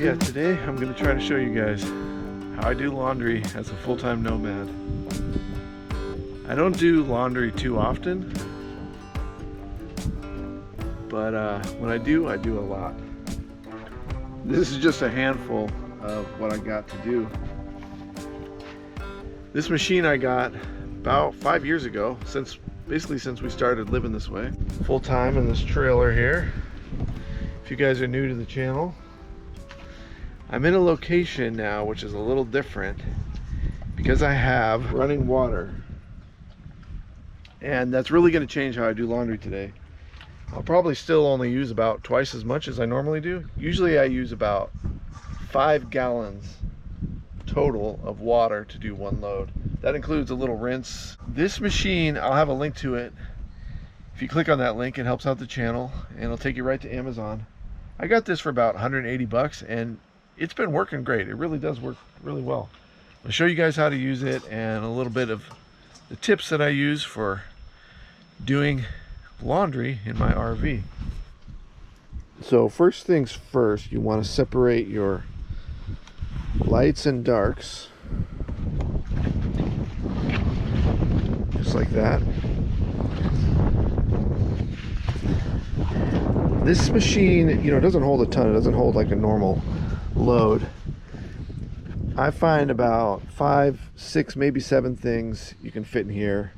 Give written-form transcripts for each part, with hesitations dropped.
Yeah, today I'm going to try to show you guys how I do laundry as a full-time nomad. I don't do laundry too often, but when I do a lot. This is just a handful of what I got to do. This machine I got about 5 years ago, basically since we started living this way. Full-time in this trailer here. If you guys are new to the channel, I'm in a location now which is a little different because I have running water, and that's really going to change how I do laundry today. I'll probably still only use about twice as much as I normally do. Usually I use about 5 gallons total of water to do one load. That includes a little rinse. This machine, I'll have a link to it. If you click on that link, it helps out the channel and it'll take you right to Amazon. I got this for about 180 bucks and it's been working great. It really does work really well. I'll show you guys how to use it and a little bit of the tips that I use for doing laundry in my RV. So first things first, you want to separate your lights and darks, just like that. This machine, you know, doesn't hold a ton. It doesn't hold like a normal load. I find about 5, 6, maybe 7 things you can fit in here.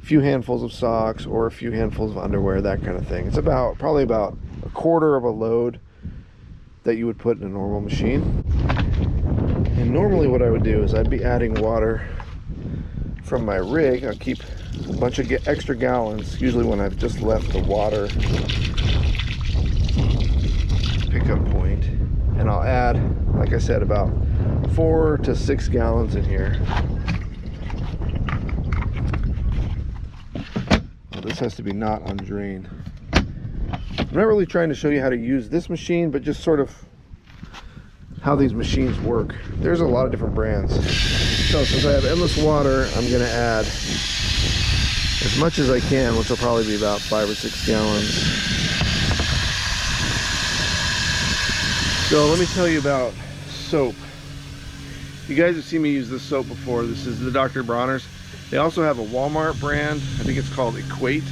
A few handfuls of socks or a few handfuls of underwear, that kind of thing. It's probably about a quarter of a load that you would put in a normal machine. And normally what I would do is I'd be adding water from my rig. I'll keep a bunch of extra gallons, usually when I've just left the water pickup point, and I'll add, like I said, about 4 to 6 gallons in here. Well, this has to be not undrained. I'm not really trying to show you how to use this machine, but just sort of how these machines work. There's a lot of different brands. So since I have endless water, I'm gonna add as much as I can, which will probably be about 5 or 6 gallons. So let me tell you about soap. You guys have seen me use this soap before. This is the Dr. Bronner's. They also have a Walmart brand. I think it's called Equate.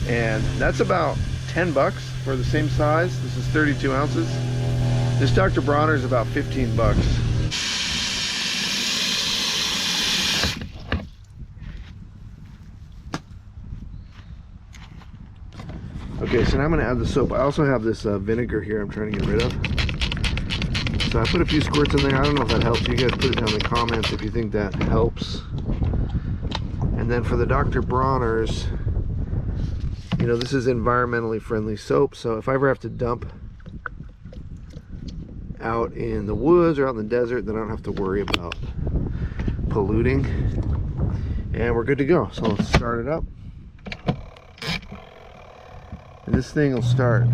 And that's about 10 bucks for the same size. This is 32 ounces. This Dr. Bronner's about 15 bucks. Okay, so now I'm going to add the soap. I also have this vinegar here I'm trying to get rid of. So I put a few squirts in there. I don't know if that helps. You guys put it down in the comments if you think that helps. And then for the Dr. Bronner's, you know, this is environmentally friendly soap. So if I ever have to dump out in the woods or out in the desert, then I don't have to worry about polluting. And we're good to go. So let's start it up. And this thing will start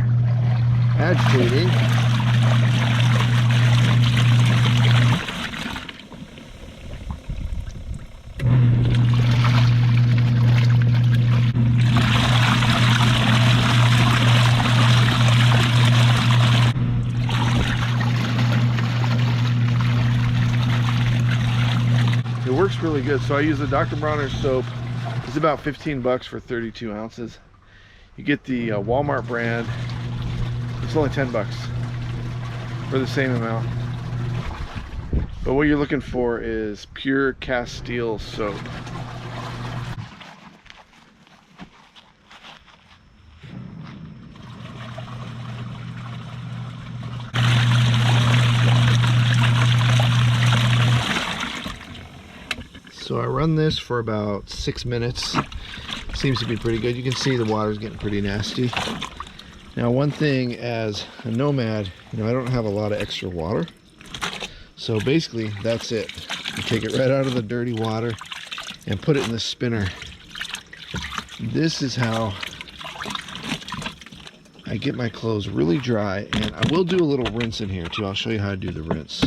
agitating. It works really good. So I use the Dr. Bronner's soap. It's about 15 bucks for 32 ounces. You get the Walmart brand. It's only 10 bucks for the same amount. But what you're looking for is pure Castile soap. So I run this for about 6 minutes. Seems to be pretty good. You can see the water's getting pretty nasty. Now, one thing as a nomad, you know, I don't have a lot of extra water. So basically, that's it. You take it right out of the dirty water and put it in the spinner. This is how I get my clothes really dry, and I will do a little rinse in here too. I'll show you how to do the rinse.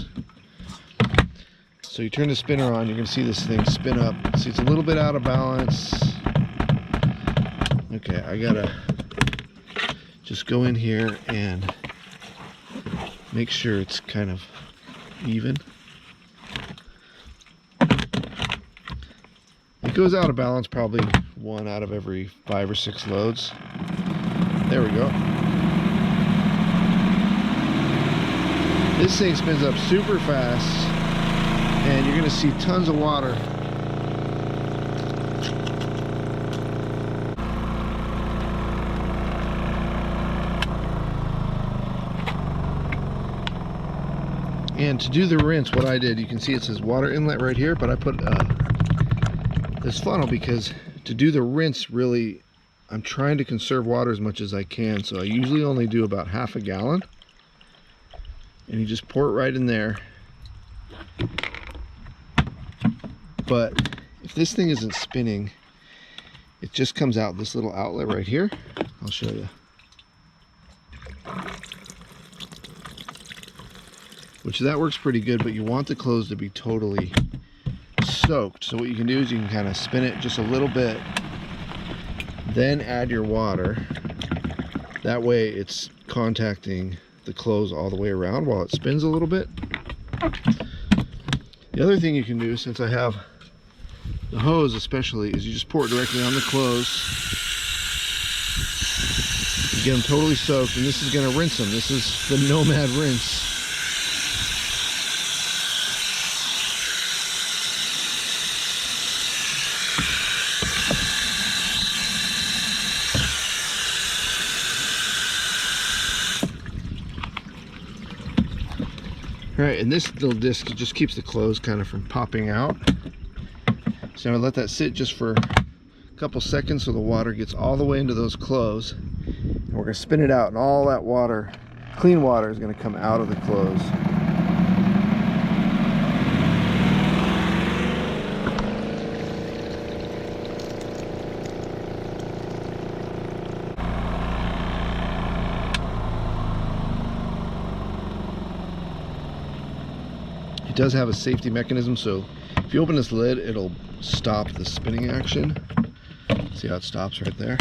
So you turn the spinner on, you're going to see this thing spin up. See, it's a little bit out of balance. Okay, I gotta just go in here and make sure it's kind of even. It goes out of balance probably 1 out of every 5 or 6 loads. There we go. This thing spins up super fast, and you're going to see tons of water. And to do the rinse, what I did, you can see it says water inlet right here, but I put this funnel because to do the rinse, really, I'm trying to conserve water as much as I can. So I usually only do about half a gallon. And you just pour it right in there. But if this thing isn't spinning, it just comes out this little outlet right here. I'll show you. Which that works pretty good, but you want the clothes to be totally soaked. So what you can do is you can kind of spin it just a little bit, then add your water. That way it's contacting the clothes all the way around while it spins a little bit. The other thing you can do, since I have the hose especially, is you just pour it directly on the clothes. You get them totally soaked, and this is going to rinse them. This is the Nomad rinse. Right, and this little disc just keeps the clothes kind of from popping out. So I'm gonna let that sit just for a couple seconds so the water gets all the way into those clothes. And we're gonna spin it out, and all that water, clean water, is gonna come out of the clothes. It does have a safety mechanism, so if you open this lid, it'll stop the spinning action. See how it stops right there?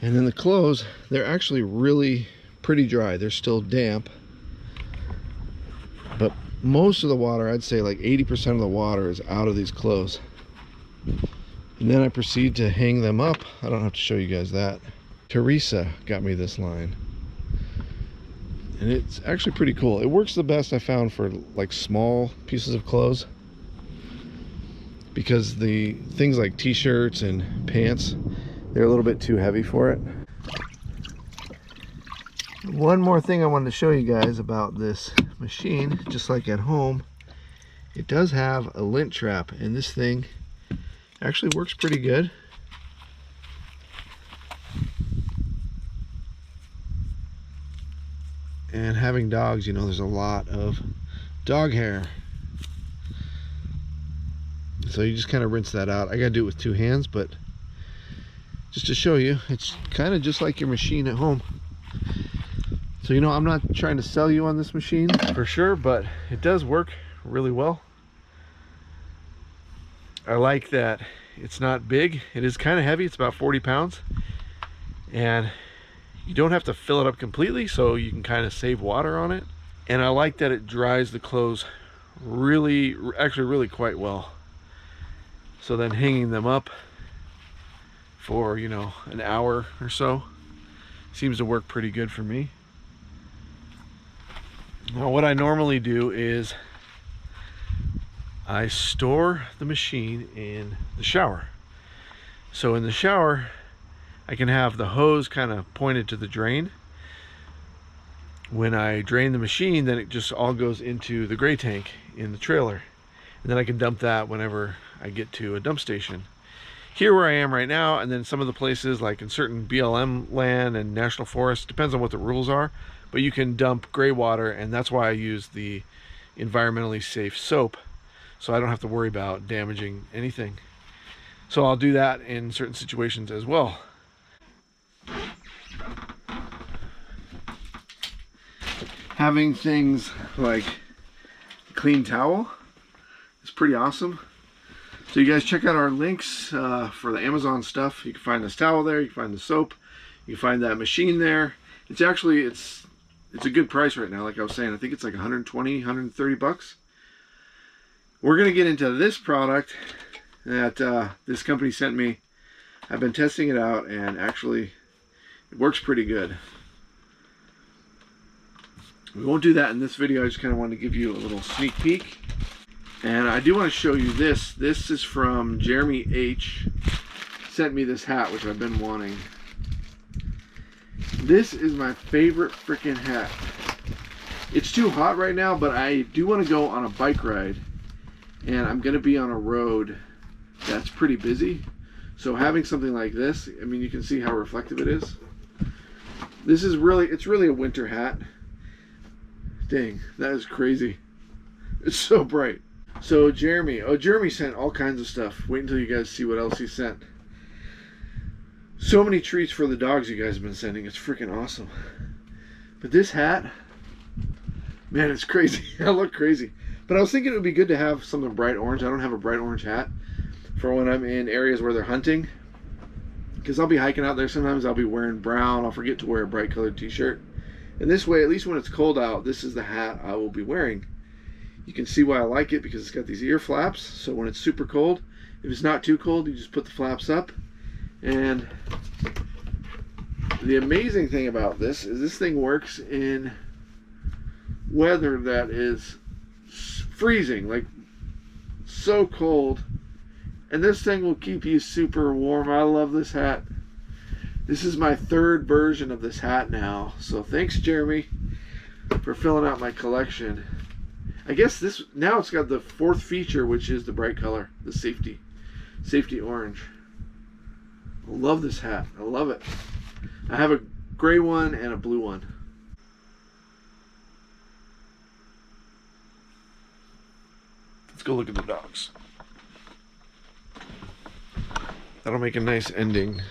And then the clothes, they're actually really pretty dry. They're still damp, but most of the water, I'd say like 80% of the water, is out of these clothes. And then I proceed to hang them up. I don't have to show you guys that. Teresa got me this line, and it's actually pretty cool. It works the best I found for like small pieces of clothes, because the things like t-shirts and pants, they're a little bit too heavy for it. One more thing I wanted to show you guys about this machine, just like at home, it does have a lint trap, and this thing actually works pretty good. And having dogs, you know, there's a lot of dog hair. So you just kind of rinse that out. I gotta do it with 2 hands, but just to show you, it's kind of just like your machine at home. So, you know, I'm not trying to sell you on this machine for sure, but it does work really well. I like that it's not big. It is kind of heavy. It's about 40 pounds. And you don't have to fill it up completely, so you can kind of save water on it. And I like that it dries the clothes actually really quite well. So then hanging them up for, you know, an hour or so seems to work pretty good for me. Now what I normally do is I store the machine in the shower. So in the shower, I can have the hose kind of pointed to the drain. When I drain the machine, then it just all goes into the gray tank in the trailer. And then I can dump that whenever I get to a dump station. Here where I am right now, and then some of the places like in certain BLM land and national forests, depends on what the rules are, but you can dump gray water, and that's why I use the environmentally safe soap, so I don't have to worry about damaging anything. So I'll do that in certain situations as well. Having things like a clean towel is pretty awesome. So you guys check out our links for the Amazon stuff. You can find this towel there, you can find the soap, you can find that machine there. It's it's a good price right now. Like I was saying, I think it's like 120, 130 bucks. We're going to get into this product that this company sent me. I've been testing it out, and actually it works pretty good. We won't do that in this video. I just kind of wanted to give you a little sneak peek. And I do want to show you this. This is from Jeremy H. Sent me this hat, which I've been wanting. This is my favorite freaking hat. It's too hot right now, but I do want to go on a bike ride. And I'm going to be on a road that's pretty busy. So having something like this, I mean, you can see how reflective it is. This is really, it's really a winter hat. Dang, that is crazy. It's so bright. So Jeremy sent all kinds of stuff. Wait until you guys see what else he sent. So many treats for the dogs you guys have been sending. It's freaking awesome. But this hat, man, it's crazy. I look crazy. But I was thinking it would be good to have something bright orange. I don't have a bright orange hat for when I'm in areas where they're hunting. Because I'll be hiking out there. Sometimes I'll be wearing brown. I'll forget to wear a bright colored t-shirt. And this way, at least when it's cold out, this is the hat I will be wearing. You can see why I like it, because it's got these ear flaps. So when it's super cold, if it's not too cold, you just put the flaps up. And the amazing thing about this is this thing works in weather that is freezing, like so cold. And this thing will keep you super warm. I love this hat. This is my third version of this hat now. So thanks, Jeremy, for filling out my collection. I guess this, now it's got the fourth feature, which is the bright color, the safety orange. I love this hat. I love it. I have a gray one and a blue one. Let's go look at the dogs. That'll make a nice ending.